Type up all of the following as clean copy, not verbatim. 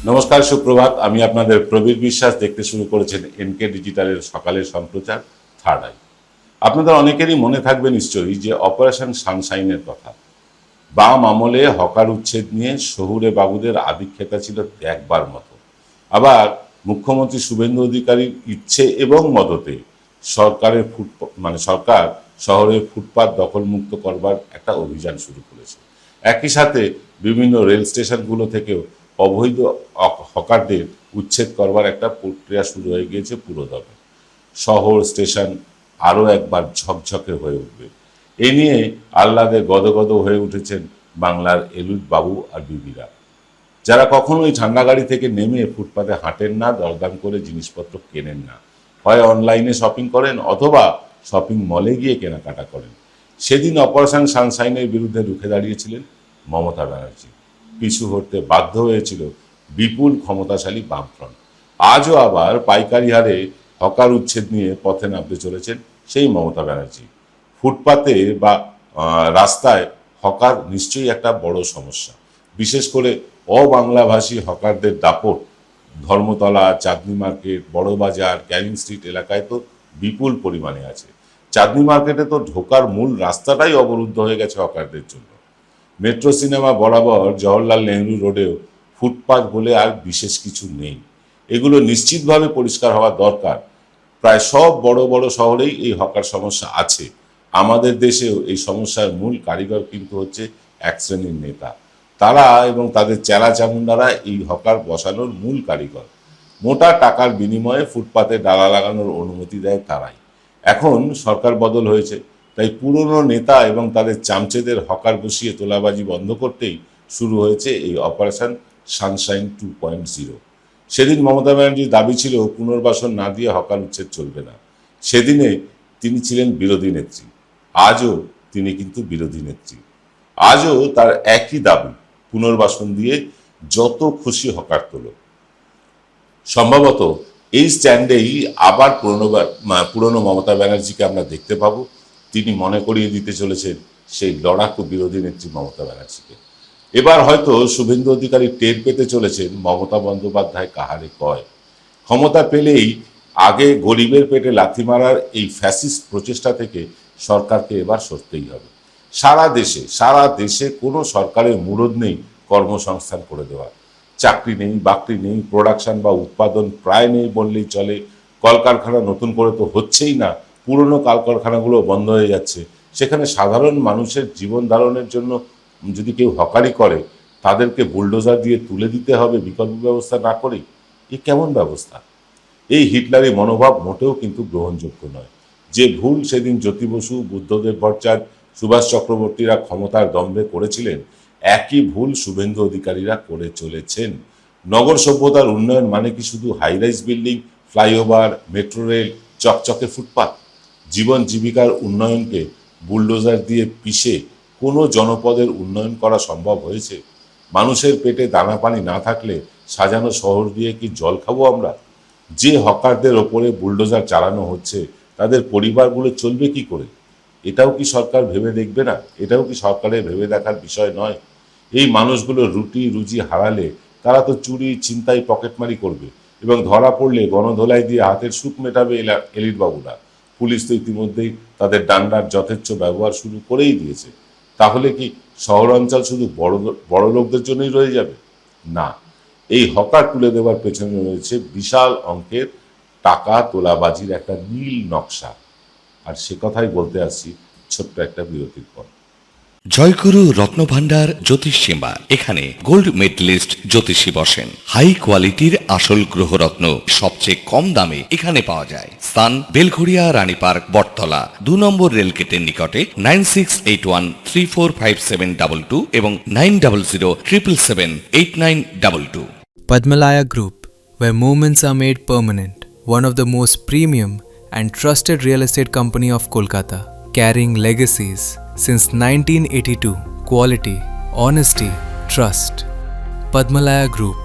নমস্কার, সুপ্রভাত। আমি আপনাদের প্রবীর বিশ্বাস। দেখতে শুরু করেছেন এনকে ডিজিটালের সকালের সম্প্রচার থার্ড আই। আপনাদের অনেকেরই মনে থাকবে নিশ্চয়ই যে অপারেশন সানশাইনের কথা। বাম আমলে হকার উচ্ছেদ নিয়ে শহুরে বাবুদের আদিক্ষেতা ছিল দেখবার মতো। আবার মুখ্যমন্ত্রী শুভেন্দু অধিকারীর ইচ্ছে এবং মদতে সরকার শহরের ফুটপাত দখলমুক্ত করবার একটা অভিযান শুরু করেছে। একই সাথে বিভিন্ন রেল স্টেশনগুলো থেকেও অবৈধ হকারদের উচ্ছেদ করবার একটা প্রক্রিয়া শুরু হয়ে গিয়েছে পুরোদমে। শহর স্টেশন আরও একবার ঝকঝকে হয়ে উঠবে। এ নিয়ে আহ্লাদে গদগদ হয়ে উঠেছেন বাংলার এলিট বাবু আর বিবিরা, যারা কখনোই ঠান্ডা গাড়ি থেকে নেমে ফুটপাতে হাঁটেন না, দরদাম করে জিনিসপত্র কেনেন না, হয় অনলাইনে শপিং করেন অথবা শপিং মলে গিয়ে কেনাকাটা করেন। সেদিন অপারেশন সানশাইনের বিরুদ্ধে রুখে দাঁড়িয়েছিলেন মমতা ব্যানার্জি। পিছু হটতে বাধ্য হয়েছিল বিপুল ক্ষমতাশালী বামফ্রন্ট। আজও আবার পাইকারি হারে হকার উচ্ছেদ নিয়ে পথে নামতে চলেছেন সেই মমতা ব্যানার্জি। ফুটপাতে বা রাস্তায় হকার নিশ্চয়ই একটা বড় সমস্যা। বিশেষ করে অবাংলাভাষী হকারদের দাপট ধর্মতলা, চাঁদনি মার্কেট, বড়বাজার, ক্যানিং স্ট্রিট এলাকায় তো বিপুল পরিমাণে আছে। চাঁদনি মার্কেটে তো ঢোকার মূল রাস্তাটাই অবরুদ্ধ হয়ে গেছে হকারদের জন্য। মেট্রো সিনেমা বরাবর জওহরলাল নেহরু রোডেও ফুটপাত বলে আর বিশেষ কিছু নেই। এগুলো নিশ্চিতভাবে পরিষ্কার হওয়া দরকার। প্রায় সব বড় বড় শহরেই এই হকার সমস্যা আছে। আমাদের দেশেও এই সমস্যার মূল কারিগর কিন্তু হচ্ছে এক শ্রেণীর নেতা। তারা এবং তাদের চেলা চামুন্ডারা এই হকার বসানোর মূল কারিগর। মোটা টাকার বিনিময়ে ফুটপাতে ডালা লাগানোর অনুমতি দেয় তারাই। এখন সরকার বদল হয়েছে, তাই পুরনো নেতা এবং তাদের চামচেদের হকার বসিয়ে তোলাবাজি বন্ধ করতেই শুরু হয়েছে এই অপারেশন সানশাইন 2.0। সেদিন মমতা ব্যানার্জির দাবি ছিল পুনর্বাসন না দিয়ে হকার উচ্ছেদ চলবে না। সেদিনে তিনি ছিলেন বিরোধী নেত্রী, আজও তিনি কিন্তু বিরোধী নেত্রী। আজও তার একই দাবি, পুনর্বাসন দিয়ে যত খুশি হকার তোলো। সম্ভবত এই স্ট্যান্ডেই আবার পুরনো মমতা ব্যানার্জিকে আমরা দেখতে পাবো। তিনি মনে করিয়ে দিতে চলেছেন সেই লড়াকু বিরোধী নেত্রী মমতা ব্যানার্জিকে। এবার হয়তো শুভেন্দু অধিকারী টের পেতে চলেছেন মমতা বন্দ্যোপাধ্যায় কাহারে কয়। ক্ষমতা পেলেই আগে গরিবের পেটে লাথি মারার এই ফ্যাসিস্ট প্রচেষ্টা থেকে সরকারকে এবার সরতেই হবে। সারা দেশে কোনো সরকারের মুরদ নেই কর্মসংস্থান করে দেওয়া। চাকরি নেই, বাকরি নেই, প্রোডাকশন বা উৎপাদন প্রায় নেই বললেই চলে। কলকারখানা নতুন করে তো হচ্ছেই না, পুরনো কলকারখানাগুলো বন্ধ হয়ে যাচ্ছে। সেখানে সাধারণ মানুষের জীবন ধারণের জন্য যদি কেউ হকারি করে, তাদেরকে বুলডোজার দিয়ে তুলে দিতে হবে বিকল্প ব্যবস্থা না করে। এ কেমন ব্যবস্থা? এই হিটলারি মনোভাব মোটেও কিন্তু গ্রহণযোগ্য নয়। যে ভুল সেদিন জ্যোতি বসু, বুদ্ধদেব ভট্টাচার্য, সুভাষ চক্রবর্তীরা ক্ষমতার দম্ভে করেছিলেন, একই ভুল শুভেন্দু অধিকারীরা করে চলেছেন। নগর সভ্যতার উন্নয়ন মানে কি শুধু high-rise building, flyover, metro rail, চকচকে ফুটপাত? জীবন জীবিকার উন্নয়নকে বুলডোজার দিয়ে পিষে কোনো জনপদের উন্নয়ন করা সম্ভব হয়েছে? মানুষের পেটে দানা পানি না থাকলে সাজানো শহর দিয়ে কি জল খাবো আমরা? যে হকারদের ওপরে বুলডোজার চালানো হচ্ছে, তাদের পরিবারগুলো চলবে কি করে? এটাও কি সরকার ভেবে দেখবে না? এটাও কি সরকারের ভেবে দেখার বিষয় নয়? এই মানুষগুলো রুটি রুজি হারালে তারা তো চুরি, ছিনতাই, পকেটমারি করবে এবং ধরা পড়লে গণধোলাই দিয়ে হাতের সুখ মেটাবে এলিট বাবুরা। পুলিশ তো ইতিমধ্যেই তাদের ডান্ডার যথেচ্ছ ব্যবহার শুরু করেই দিয়েছে। তাহলে কি শহরাঞ্চল শুধু বড় লোকদের জন্যই রয়ে যাবে? না, এই হকার তুলে দেওয়ার পেছনে রয়েছে বিশাল অঙ্কের টাকা তোলাবাজির একটা নীল নকশা। আর সে কথাই বলতে আসছি ছোট্ট একটা বিরতির পর। জয়গুরু রত্নভান্ডার জ্যোতিষ সীমা। এখানে গোল্ড মেডেলিস্ট জ্যোতিষী বসেন। হাই কোয়ালিটির আসল গ্রহরত্ন সবচেয়ে কম দামে এখানে পাওয়া যায়। স্থান বেলঘড়িয়া, রানী পার্ক, বটতলা, 2 নম্বর রেলগেটের নিকটে। 9681345722 এবং 9007778922। Padmalaya Group, where moments are made permanent. One of the most premium and trusted real estate company of Kolkata, carrying legacies since 1982. Quality, honesty, trust. Padmalaya Group.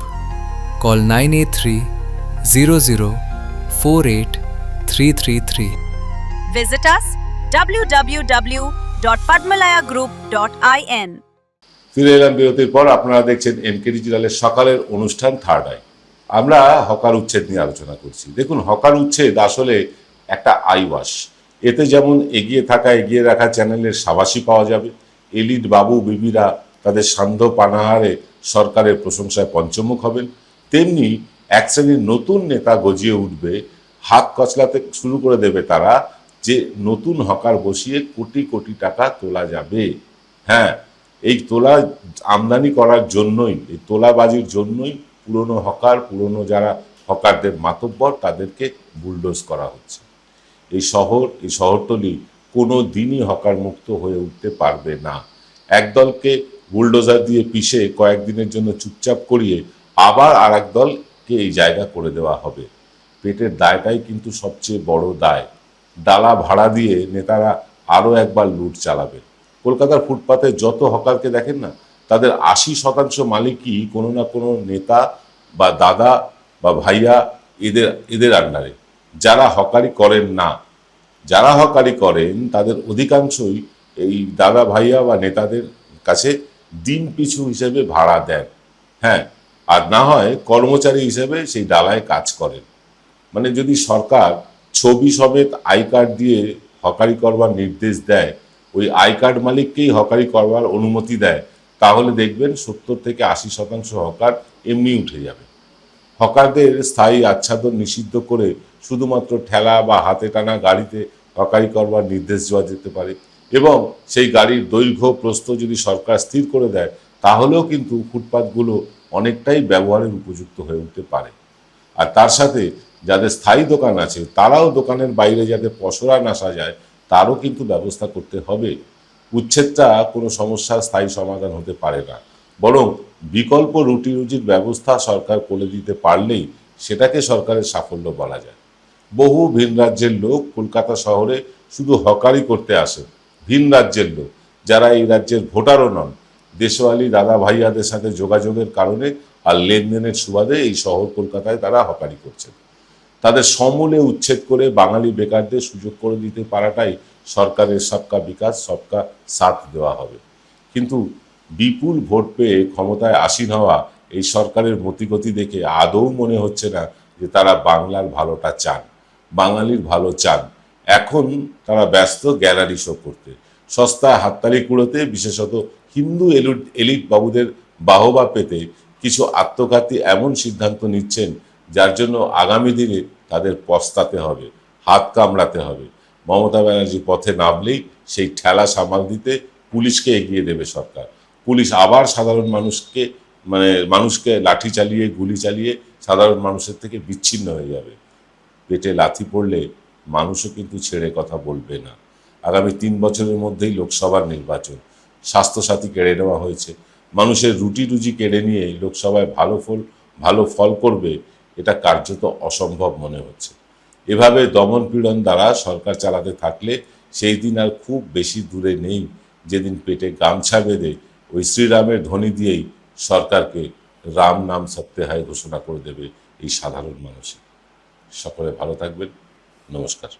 Call 983-00-48333. Visit us www.padmalayagroup.in. ফিরে এলাম বিরতির পর। আপনারা দেখছেন NK ডিজিটালের সকালের অনুষ্ঠান third eye. আমরা hawker উচ্ছেদ নিয়ে আলোচনা করছি। দেখুন, হকার উচ্ছেদ আসলে একটা আই ওয়াশ। এতে যেমন এগিয়ে রাখা চ্যানেলের সাবাসী পাওয়া যাবে, এলিট বাবু বিবিরা তাদের সান্ধ্য পানাহারে সরকারের প্রশংসায় পঞ্চমুখ হবেন, তেমনি এক শ্রেণীর নতুন নেতা গজিয়ে উঠবে, হাত কচলাতে শুরু করে দেবে তারা যে নতুন হকার বসিয়ে কোটি কোটি টাকা তোলা যাবে। হ্যাঁ, এই তোলা আমদানি করার জন্যই, এই তোলাবাজির জন্যই পুরনো হকার, পুরনো যারা হকারদের মাতব্বর, তাদেরকে বুলডোজ করা হচ্ছে। এই শহরতলি কোনো দিনই হকার মুক্ত হয়ে উঠতে পারবে না। একদলকে বুলডোজার দিয়ে পিষে কয়েকদিনের জন্য চুপচাপ করিয়ে আবার আর এক দলকে এই জায়গা করে দেওয়া হবে। পেটের দায়টাই কিন্তু সবচেয়ে বড় দায়। ডালা ভাড়া দিয়ে নেতারা আরও একবার লুট চালাবে। কলকাতার ফুটপাতে যত হকারকে দেখেন না, তাদের 80% মালিকই কোনো না কোনো নেতা বা দাদা বা ভাইয়া এদের আন্ডারে। যারা হকারি করেন না, যারা হকারি করেন তাদের অধিকাংশই এই দাদা ভাইয়া বা নেতাদের কাছে দিন পিছু হিসেবে ভাড়া দেন। হ্যাঁ, আর না হয় কর্মচারী হিসেবে সেই ডালায় কাজ করেন। মানে যদি সরকার ছবি সমেত আই কার্ড দিয়ে হকারি করবার নির্দেশ দেয়, ওই আই কার্ড মালিককেই হকারি করবার অনুমতি দেয়, তাহলে দেখবেন 70-80% হকার এমনি উঠে যাবে। হকারদের স্থায়ী আচ্ছাদন নিষিদ্ধ করে শুধুমাত্র ঠেলা বা হাতে টানা গাড়িতে হকারি করবার নির্দেশ দেওয়া যেতে পারে, এবং সেই গাড়ির দৈর্ঘ্য প্রস্থ যদি সরকার স্থির করে দেয়, তাহলেও কিন্তু ফুটপাতগুলো অনেকটাই ব্যবহারের উপযুক্ত হয়ে উঠতে পারে। আর তার সাথে যাদের স্থায়ী দোকান আছে, তারাও দোকানের বাইরে যাতে পসরা না সাজায়, তারও কিন্তু ব্যবস্থা করতে হবে। উচ্ছেদটা কোনো সমস্যার স্থায়ী সমাধান হতে পারে না, বরং বিকল্প রুটি রুজির ব্যবস্থা সরকার করে দিতে পারলেই সেটাকে সরকারের সাফল্য বলা যায়। বহু ভিন রাজ্যের লোক কলকাতা শহরে শুধু হকারি করতে আসে। ভিন রাজ্যের লোক, যারা এই রাজ্যের ভোটারও নন, দেশওয়ালি দাদা ভাইয়াদের সাথে যোগাযোগের কারণে আর লেনদেনের সুবাদে এই শহর কলকাতায় তারা হকারি করছেন। তাদের সমূলে উচ্ছেদ করে বাঙালি বেকারদের সুযোগ করে দিতে পারাটাই সরকারের সবকা বিকাশ সবকা সাথ দেওয়া হবে। কিন্তু বিপুল ভোট পেয়ে ক্ষমতায় আসীন হওয়া এই সরকারের মতিগতি দেখে আদৌ মনে হচ্ছে না যে তারা বাংলার ভালোটা চান, বাঙালির ভালো চান। এখন তারা ব্যস্ত গ্যালারি শো করতে, সস্তায় হাততালি কুড়োতে, বিশেষত হিন্দু এলিট বাবুদের বাহবা পেতে কিছু আত্মঘাতী এমন সিদ্ধান্ত নিচ্ছেন, যার জন্য আগামী দিনে তাদের পস্তাতে হবে, হাত কামড়াতে হবে। মমতা ব্যানার্জি পথে নামলেই সেই ঠেলা সামাল দিতে পুলিশকে এগিয়ে দেবে সরকার। পুলিশ আবার সাধারণ মানুষকে লাঠি চালিয়ে, গুলি চালিয়ে সাধারণ মানুষের থেকে বিচ্ছিন্ন হয়ে যাবে। পেটে লাথি পড়লে মানুষও কিন্তু ছেড়ে কথা বলবে না। আগামী 3 বছরের মধ্যেই লোকসভার নির্বাচন। স্বাস্থ্যসাথী কেড়ে নেওয়া হয়েছে, মানুষের রুটি রুজি কেড়ে নিয়ে লোকসভায় ভালো ফল করবে, এটা কার্যত অসম্ভব মনে হচ্ছে। এভাবে দমন পীড়ন দ্বারা সরকার চালাতে থাকলে সেই দিন আর খুব বেশি দূরে নেই, যেদিন পেটে গামছা বেঁধে ওই শ্রীরামের ধ্বনি দিয়েই সরকারকে রাম নাম সত্যে হায় ঘোষণা করে দেবে এই সাধারণ মানুষই। সকলে ভালো থাকবেন, নমস্কার।